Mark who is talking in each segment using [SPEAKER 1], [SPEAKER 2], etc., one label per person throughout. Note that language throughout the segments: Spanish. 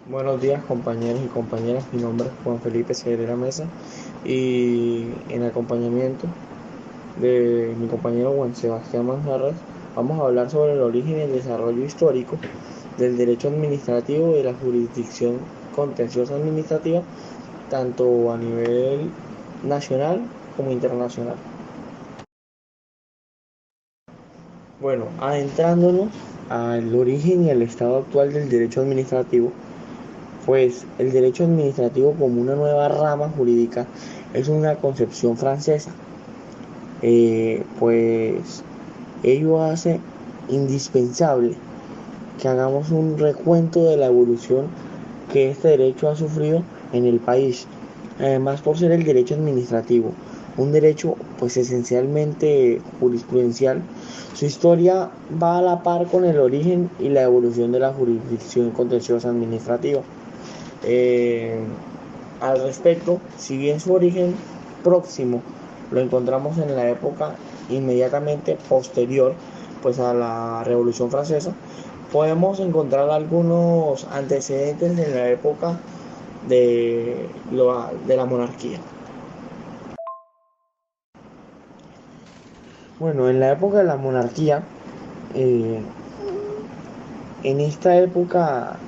[SPEAKER 1] Buenos días compañeros y compañeras, mi nombre es Juan Felipe Ceguera Mesa y en acompañamiento de mi compañero Juan Sebastián Manjarres vamos a hablar sobre el origen y el desarrollo histórico del derecho administrativo y de la jurisdicción contenciosa administrativa tanto a nivel nacional como internacional. Bueno, adentrándonos al origen y al estado actual del derecho administrativo, pues el derecho administrativo como una nueva rama jurídica es una concepción francesa. Pues ello hace indispensable que hagamos un recuento de la evolución que este derecho ha sufrido en el país. Además, por ser el derecho administrativo, un derecho pues esencialmente jurisprudencial, su historia va a la par con el origen y la evolución de la jurisdicción contenciosa administrativa. Eh, Al respecto, si bien su origen próximo lo encontramos en la época inmediatamente posterior pues a la Revolución Francesa, podemos encontrar algunos antecedentes en la época de la monarquía. Bueno, en la época de la monarquía, eh, en esta época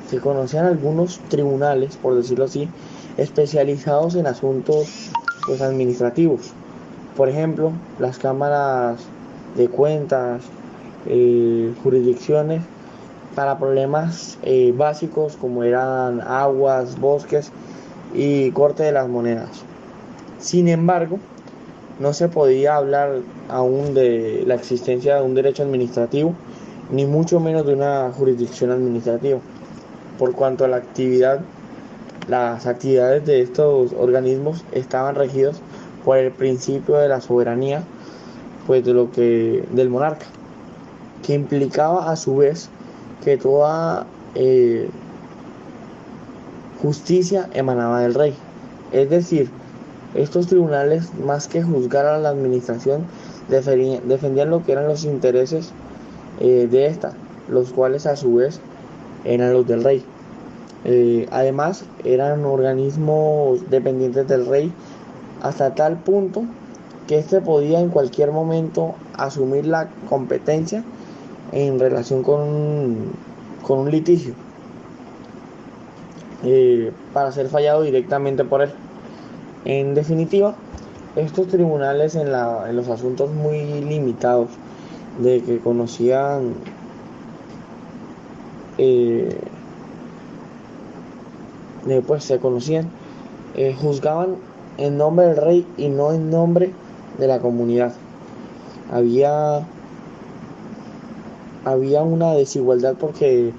[SPEAKER 1] se conocían algunos tribunales, por decirlo así, especializados en asuntos pues, administrativos. Por ejemplo, las cámaras de cuentas, jurisdicciones para problemas básicos como eran aguas, bosques y corte de las monedas. Sin embargo, no se podía hablar aún de la existencia de un derecho administrativo, ni mucho menos de una jurisdicción administrativa, por cuanto a las actividades de estos organismos estaban regidos por el principio de la soberanía, pues del monarca, que implicaba a su vez que toda justicia emanaba del rey. Es decir, estos tribunales, más que juzgar a la administración, defendían lo que eran los intereses de esta, los cuales a su vez eran los del rey. Además, eran organismos dependientes del rey hasta tal punto que éste podía en cualquier momento asumir la competencia en relación con un litigio para ser fallado directamente por él. En definitiva, estos tribunales en los asuntos muy limitados de que conocían eh, pues se conocían, juzgaban en nombre del rey y no en nombre de la comunidad. Había, había una desigualdad porque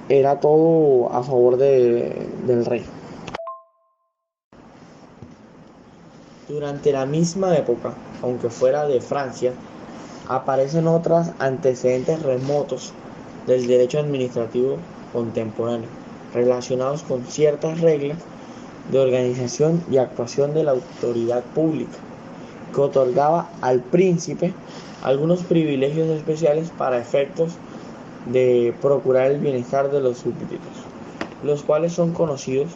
[SPEAKER 1] era todo a favor del rey. Durante la misma época, aunque fuera de Francia, aparecen otros antecedentes remotos del derecho administrativo contemporáneo, relacionados con ciertas reglas de organización y actuación de la autoridad pública, que otorgaba al príncipe algunos privilegios especiales para efectos de procurar el bienestar de los súbditos, los cuales son conocidos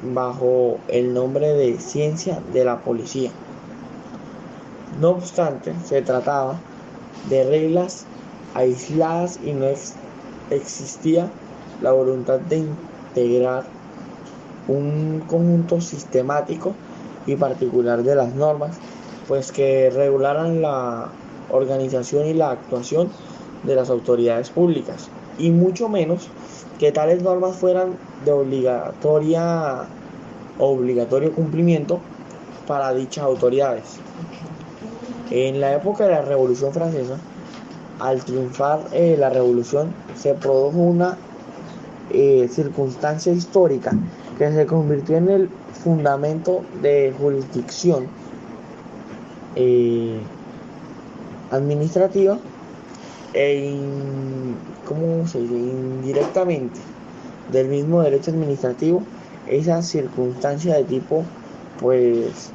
[SPEAKER 1] bajo el nombre de ciencia de la policía. No obstante, se trataba de reglas aisladas y no existía la voluntad de integrar un conjunto sistemático y particular de las normas, pues que regularan la organización y la actuación de las autoridades públicas, y mucho menos que tales normas fueran de obligatorio cumplimiento para dichas autoridades. En la época de la Revolución Francesa, al triunfar la revolución, se produjo una circunstancia histórica que se convirtió en el fundamento de jurisdicción eh, administrativa e ¿cómo se dice? Indirectamente del mismo derecho administrativo, esa circunstancia de tipo pues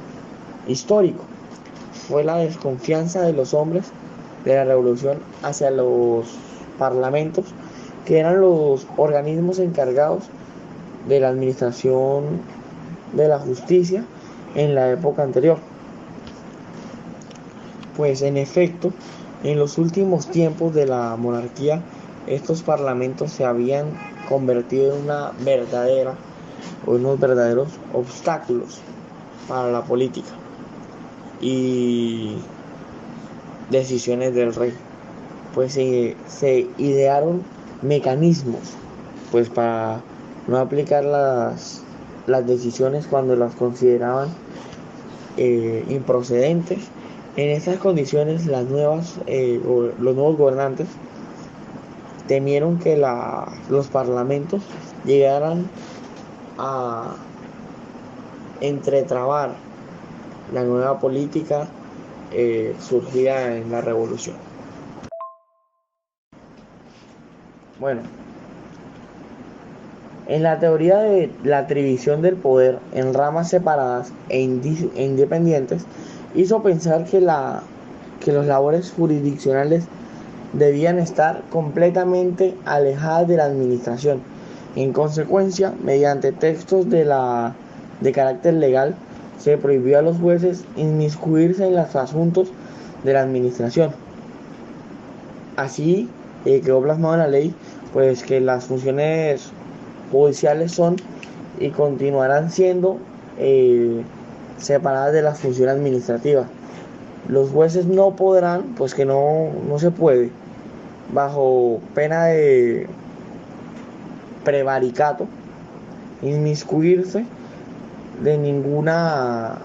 [SPEAKER 1] histórico fue la desconfianza de los hombres de la revolución hacia los parlamentos, que eran los organismos encargados de la administración de la justicia en la época anterior. Pues en efecto, en los últimos tiempos de la monarquía, estos parlamentos se habían convertido en unos verdaderos obstáculos para la política y decisiones del rey. Pues se idearon mecanismos pues para no aplicar las decisiones cuando las consideraban improcedentes. En estas condiciones los nuevos gobernantes temieron que los parlamentos llegaran a entretrabar la nueva política surgida en la revolución. Bueno, en la teoría de la atribución del poder en ramas separadas e independientes, hizo pensar que las labores jurisdiccionales debían estar completamente alejadas de la administración. En consecuencia, mediante textos de carácter legal, se prohibió a los jueces inmiscuirse en los asuntos de la administración. Así quedó plasmado en la ley, pues que las funciones judiciales son y continuarán siendo separadas de las funciones administrativas. Los jueces no podrán, pues que no se puede, bajo pena de prevaricato, inmiscuirse de ninguna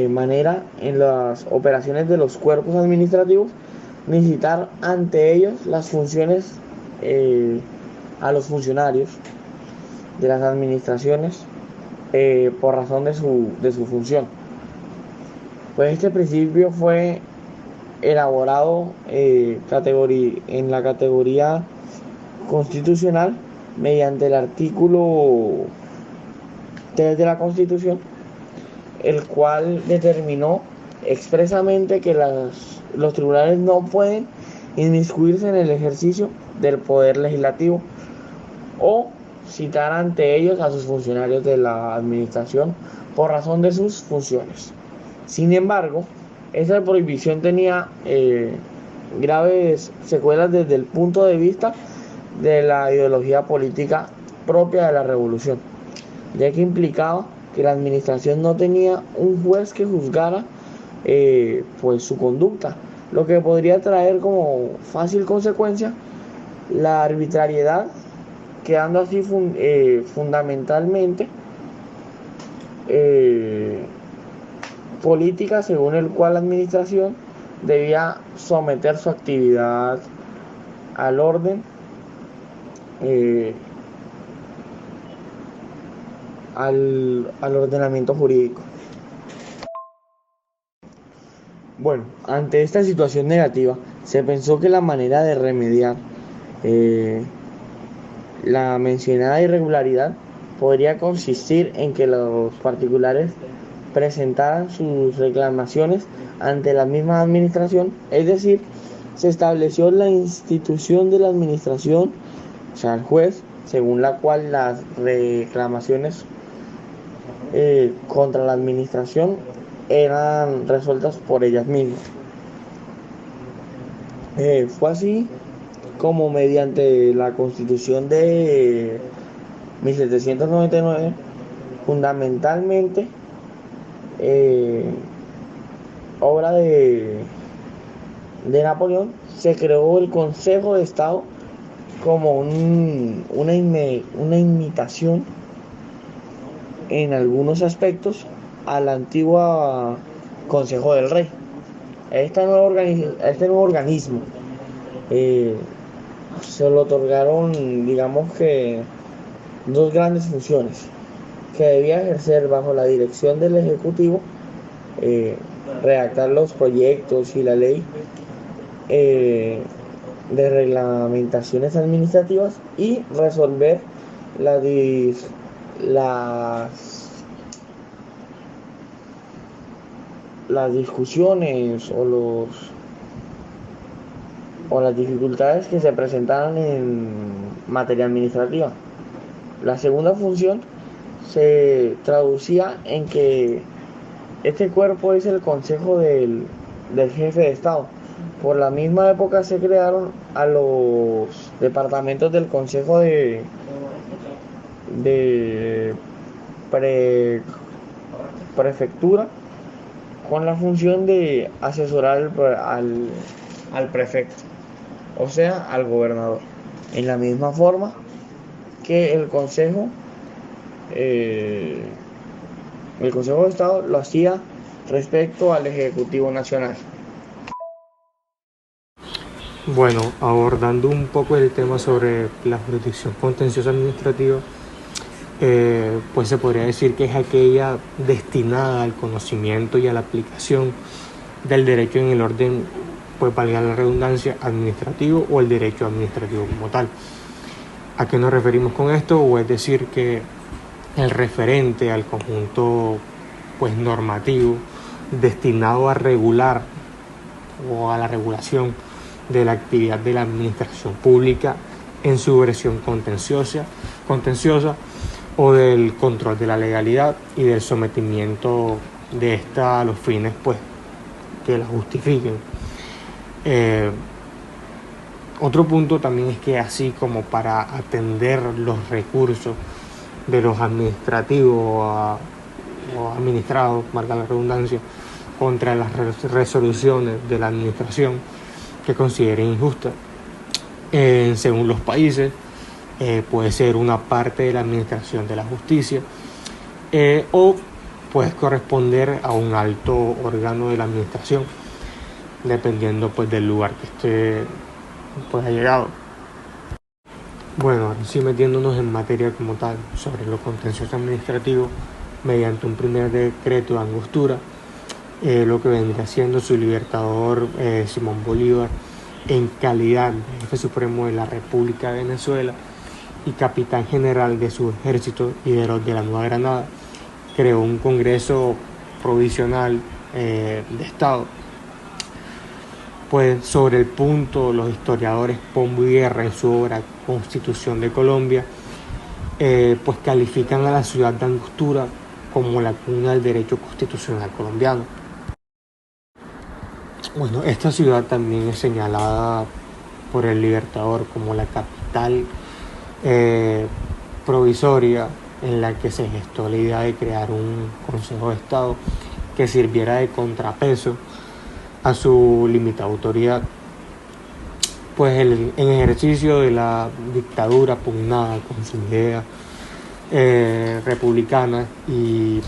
[SPEAKER 1] manera en las operaciones de los cuerpos administrativos, ni citar ante ellos las funciones a los funcionarios de las administraciones por razón de su función. Pues este principio fue elaborado en la categoría constitucional mediante el artículo 3 de la Constitución, el cual determinó expresamente que los tribunales no pueden inmiscuirse en el ejercicio del poder legislativo o citar ante ellos a sus funcionarios de la administración por razón de sus funciones. Sin embargo, esa prohibición tenía graves secuelas desde el punto de vista de la ideología política propia de la revolución, ya que implicaba que la administración no tenía un juez que juzgara pues su conducta, lo que podría traer como fácil consecuencia la arbitrariedad, quedando así fundamentalmente política, según el cual la administración debía someter su actividad al orden al ordenamiento jurídico. Bueno, ante esta situación negativa, se pensó que la manera de remediar la mencionada irregularidad podría consistir en que los particulares presentaran sus reclamaciones ante la misma administración, es decir, se estableció la institución de la administración, o sea, el juez, según la cual las reclamaciones contra la administración eran resueltas por ellas mismas. Fue así como mediante la Constitución de 1799, fundamentalmente obra de Napoleón, se creó el Consejo de Estado como una imitación en algunos aspectos a la antigua Consejo del Rey. Este nuevo organismo se le otorgaron, digamos que, dos grandes funciones que debía ejercer bajo la dirección del Ejecutivo: redactar los proyectos y la ley de reglamentaciones administrativas y resolver las discusiones o o las dificultades que se presentaban en materia administrativa. La segunda función se traducía en que este cuerpo es el consejo del jefe de Estado. Por la misma época se crearon a los departamentos del consejo de pre- prefectura con la función de asesorar al prefecto, o sea, al gobernador. En la misma forma que eh, el Consejo de Estado lo hacía respecto al Ejecutivo Nacional.
[SPEAKER 2] Bueno, abordando un poco el tema sobre la jurisdicción contenciosa administrativa, pues se podría decir que es aquella destinada al conocimiento y a la aplicación del derecho en el orden, pues valga la redundancia, administrativo o el derecho administrativo como tal. ¿A qué nos referimos con esto? O es decir, que el referente al conjunto pues normativo destinado a regular o a la regulación de la actividad de la administración pública en su versión contenciosa o del control de la legalidad y del sometimiento de esta a los fines pues que la justifiquen. Otro punto también es que así como para atender los recursos de los administrativos o administrados, marca la redundancia, contra las resoluciones de la administración que consideren injustas, según los países, puede ser una parte de la administración de la justicia o puede corresponder a un alto órgano de la administración, dependiendo pues del lugar que esté pues ha llegado. Bueno, ahora sí, metiéndonos en materia como tal sobre lo contencioso administrativo, mediante un primer decreto de Angostura, lo que vendría siendo su libertador Simón Bolívar, en calidad de jefe supremo de la República de Venezuela y capitán general de su ejército y de los de la Nueva Granada, creó un Congreso Provisional de Estado. Pues sobre el punto, los historiadores Pombo y Guerra, en su obra Constitución de Colombia, pues califican a la ciudad de Angostura como la cuna del derecho constitucional colombiano. Bueno, esta ciudad también es señalada por el Libertador como la capital provisoria en la que se gestó la idea de crear un Consejo de Estado que sirviera de contrapeso a su limitada autoridad, pues en ejercicio de la dictadura pugnada con su idea republicana, y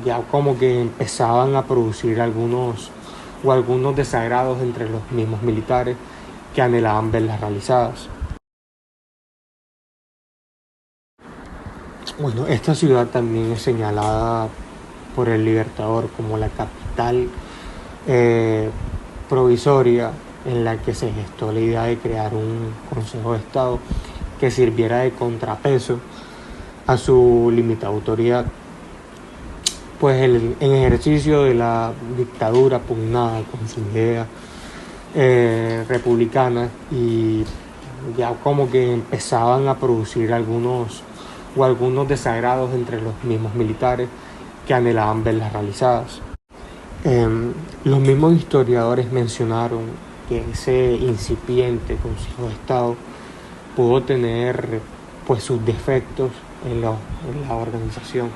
[SPEAKER 2] ya como que empezaban a producir algunos desagrados entre los mismos militares que anhelaban verlas realizadas. Bueno, esta ciudad también es señalada por el Libertador como la capital provisoria en la que se gestó la idea de crear un Consejo de Estado que sirviera de contrapeso a su limitada autoridad, pues en ejercicio de la dictadura pugnada con su idea republicana, y ya como que empezaban a producir algunos desagrados entre los mismos militares que anhelaban verlas realizadas. Los mismos historiadores mencionaron que ese incipiente Consejo de Estado pudo tener pues sus defectos en la organización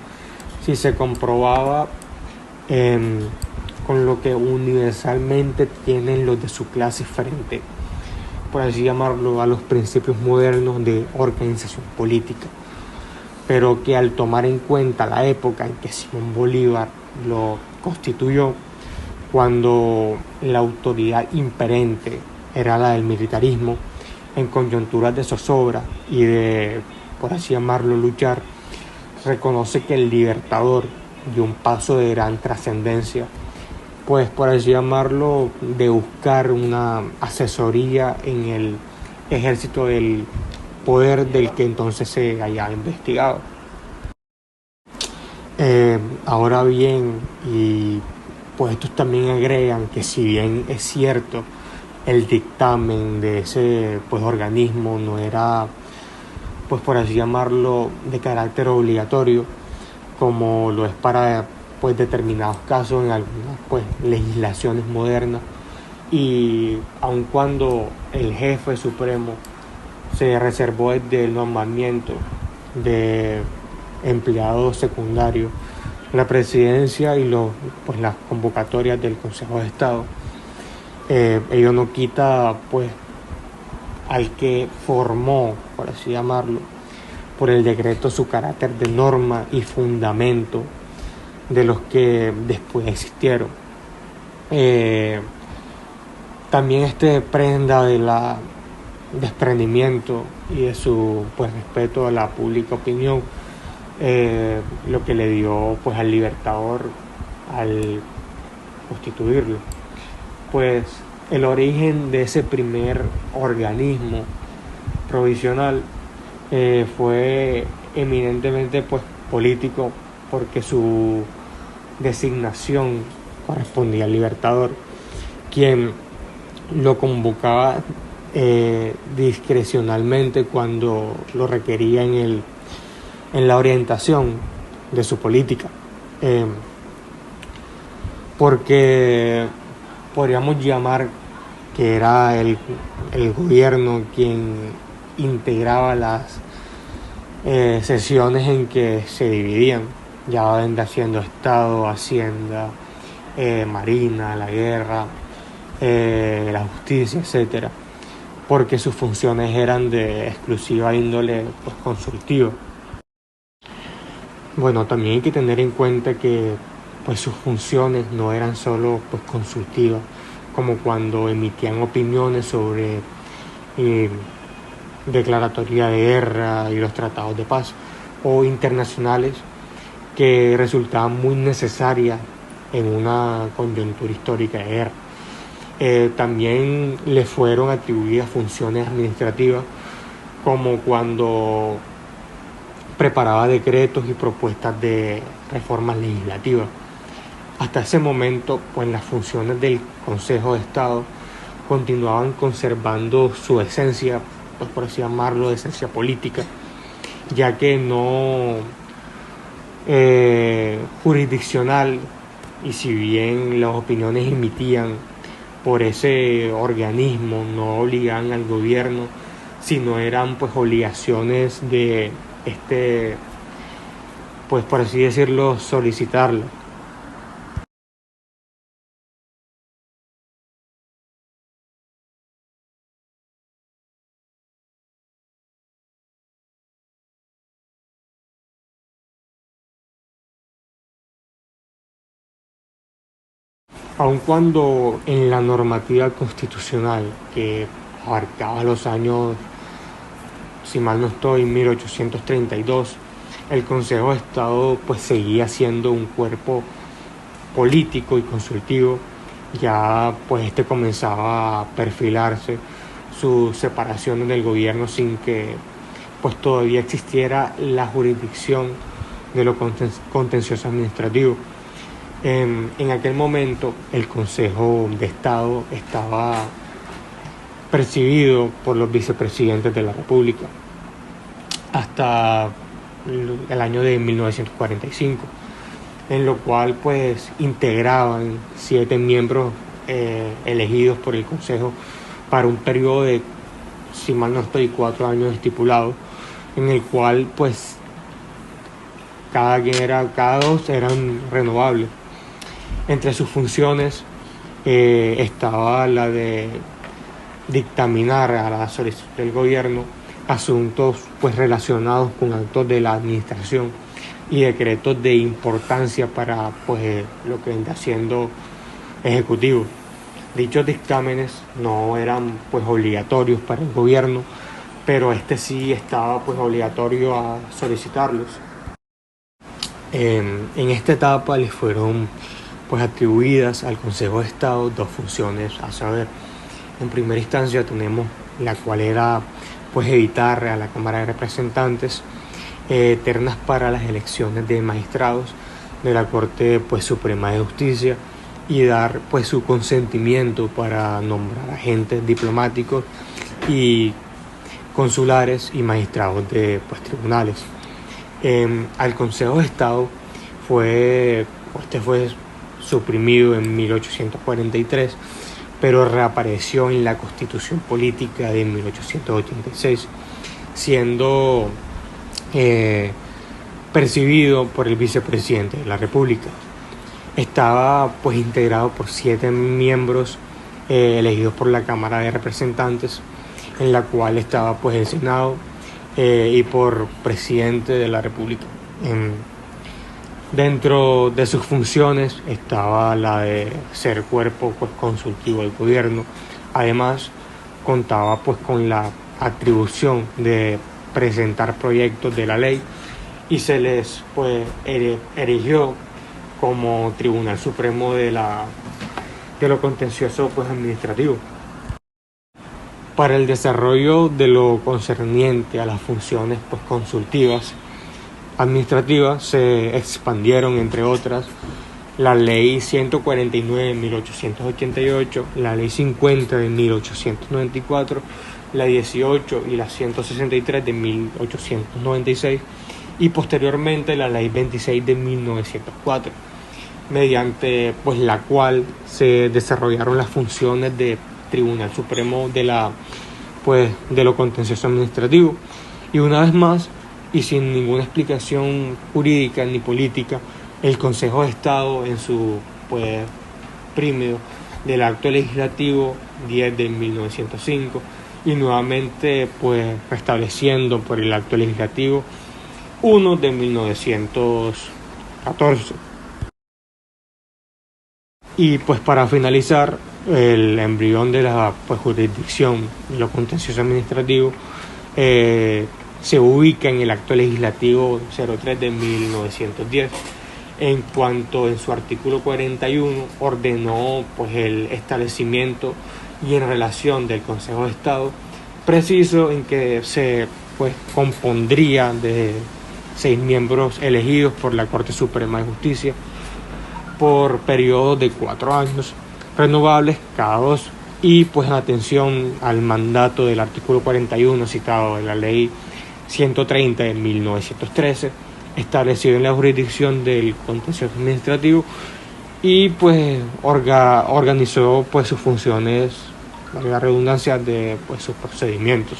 [SPEAKER 2] si se comprobaba con lo que universalmente tienen los de su clase frente, por así llamarlo, a los principios modernos de organización política, pero que al tomar en cuenta la época en que Simón Bolívar lo constituyó, cuando la autoridad imperente era la del militarismo, en coyunturas de zozobra y de, por así llamarlo, luchar, reconoce que el Libertador dio un paso de gran trascendencia, pues por así llamarlo, de buscar una asesoría en el ejército del poder del que entonces se haya investigado. Ahora bien, y pues estos también agregan que si bien es cierto el dictamen de ese pues organismo no era, pues por así llamarlo, de carácter obligatorio, como lo es para pues determinados casos en algunas pues legislaciones modernas. Y aun cuando el jefe supremo se reservó desde el nombramiento de empleados secundarios, la presidencia y pues las convocatorias del Consejo de Estado, ello no quita pues al que formó, por así llamarlo, por el decreto su carácter de norma y fundamento de los que después existieron. También prenda de la desprendimiento y de su pues respeto a la pública opinión, lo que le dio pues al Libertador al constituirlo. Pues el origen de ese primer organismo provisional fue eminentemente pues político, porque su designación correspondía al Libertador, quien lo convocaba discrecionalmente cuando lo requería en la orientación de su política, porque podríamos llamar que era el gobierno quien integraba las sesiones en que se dividían, ya vendría siendo Estado, Hacienda, Marina, la guerra, la justicia, etcétera, porque sus funciones eran de exclusiva índole pues consultiva. Bueno, también hay que tener en cuenta que pues sus funciones no eran solo pues consultivas, como cuando emitían opiniones sobre declaratoria de guerra y los tratados de paz, o internacionales que resultaban muy necesarias en una coyuntura histórica de guerra. También le fueron atribuidas funciones administrativas, como cuando preparaba decretos y propuestas de reformas legislativas. Hasta ese momento, pues las funciones del Consejo de Estado continuaban conservando su esencia, pues por así llamarlo, de esencia política, ya que no jurisdiccional, y si bien las opiniones emitían por ese organismo no obligaban al gobierno, sino eran pues obligaciones de pues por así decirlo, solicitarlo. Aun cuando en la normativa constitucional que abarcaba los años, si mal no estoy, 1832, el Consejo de Estado pues seguía siendo un cuerpo político y consultivo, ya pues comenzaba a perfilarse sus separaciones del gobierno sin que pues todavía existiera la jurisdicción de lo contencioso administrativo. En aquel momento el Consejo de Estado estaba presidido por los vicepresidentes de la República hasta el año de 1945, en lo cual pues integraban 7 miembros elegidos por el Consejo para un periodo de, si mal no estoy, 4 años estipulados, en el cual pues cada 2 eran renovables. Entre sus funciones estaba la de dictaminar a la solicitud del gobierno asuntos pues relacionados con actos de la administración y decretos de importancia para pues lo que vendría siendo ejecutivo. Dichos dictámenes no eran pues obligatorios para el gobierno, pero sí estaba pues obligatorio a solicitarlos. En esta etapa les fueron pues atribuidas al Consejo de Estado 2 funciones, a saber, en primera instancia tenemos la cual era pues evitar a la Cámara de Representantes ternas para las elecciones de magistrados de la Corte pues Suprema de Justicia, y dar pues su consentimiento para nombrar agentes diplomáticos y consulares y magistrados de pues, tribunales. Al Consejo de Estado fue suprimido en 1843, pero reapareció en la Constitución Política de 1886, siendo percibido por el vicepresidente de la República. Estaba pues integrado por 7 miembros elegidos por la Cámara de Representantes, en la cual estaba pues el Senado y por presidente de la República. Dentro de sus funciones estaba la de ser cuerpo pues, consultivo del gobierno. Además, contaba pues con la atribución de presentar proyectos de la ley y se les pues erigió como Tribunal Supremo de lo contencioso pues administrativo. Para el desarrollo de lo concerniente a las funciones pues consultivas administrativas se expandieron, entre otras, la Ley 149 de 1888, la Ley 50 de 1894, la 18 y la 163 de 1896 y posteriormente la Ley 26 de 1904, mediante pues la cual se desarrollaron las funciones de Tribunal Supremo de lo contencioso administrativo. Y una vez más, y sin ninguna explicación jurídica ni política, el Consejo de Estado en su prímedo del acto legislativo 10 de 1905 y nuevamente restableciendo por el acto legislativo 1 de 1914. Y pues para finalizar, el embrión de la jurisdicción de lo contencioso administrativo se ubica en el acto legislativo 03 de 1910, en cuanto en su artículo 41 ordenó el establecimiento y en relación del Consejo de Estado, preciso en que se compondría de 6 miembros elegidos por la Corte Suprema de Justicia por periodos de 4 años, renovables cada 2, y en atención al mandato del artículo 41 citado en la Ley 130 de 1913, establecido en la jurisdicción del contencioso administrativo, y organizó sus funciones, valga la redundancia, de sus procedimientos.